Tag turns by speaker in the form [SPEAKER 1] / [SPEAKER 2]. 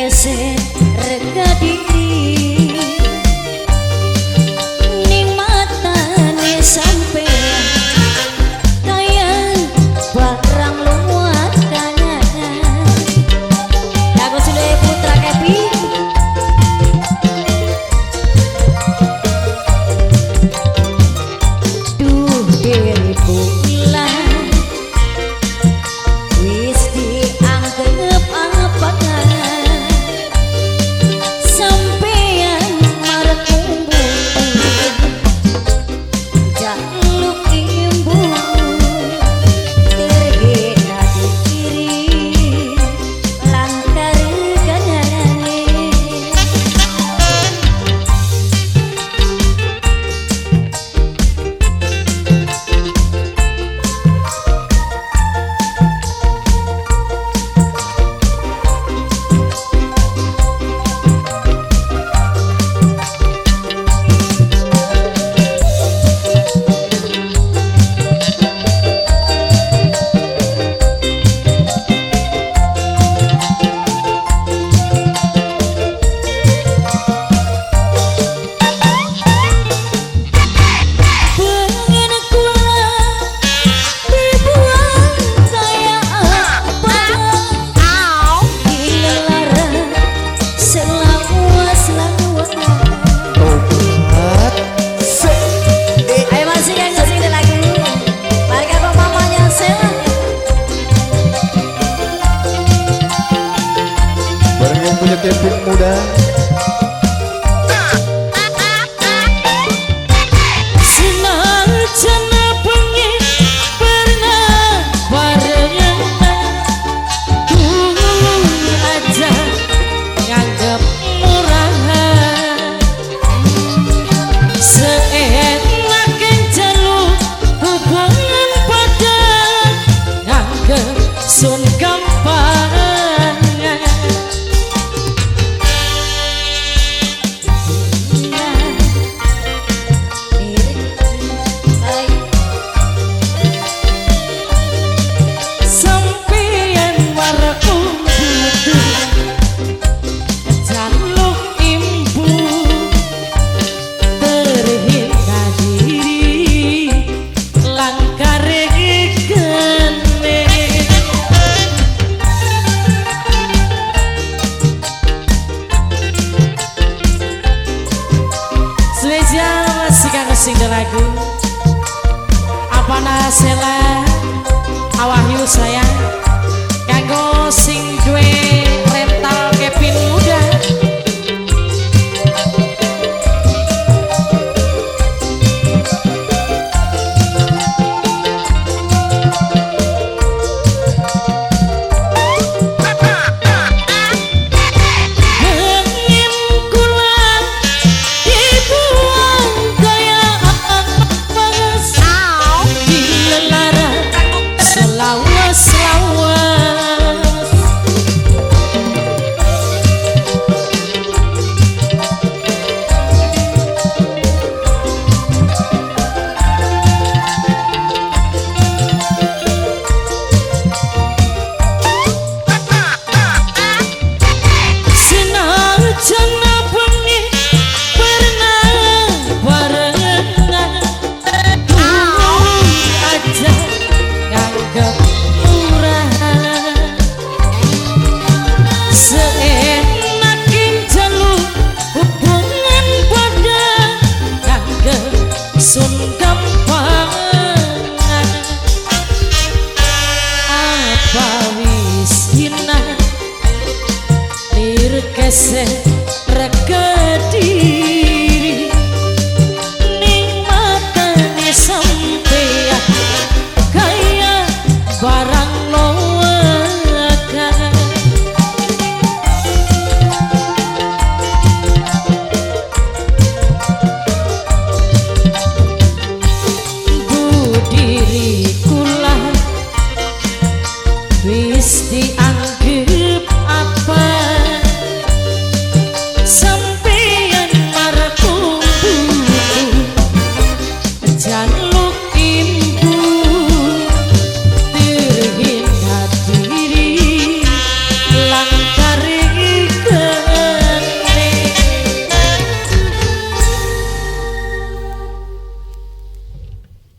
[SPEAKER 1] geser rega diri ning matane sampean kayak barang luat kanan aku sudah putra Kepi duh diriku hilang wis dianggap apa sampean marek kumpul jaluk imbu tergena di kiri langkar kanane
[SPEAKER 2] punya Kevin muda
[SPEAKER 1] senajan bengi pernah barengan aja nganggep murahan seenakin jaluk hubungan pada nganggep sun gampang sing lagu apa nasela awahyu sayang kanggo sing duwe rental Kevin muda sun gampang apa wis hina lir geser rega diri ning matane sampean kaya barang loakan wis dianggap apa sampeyan marek kumpul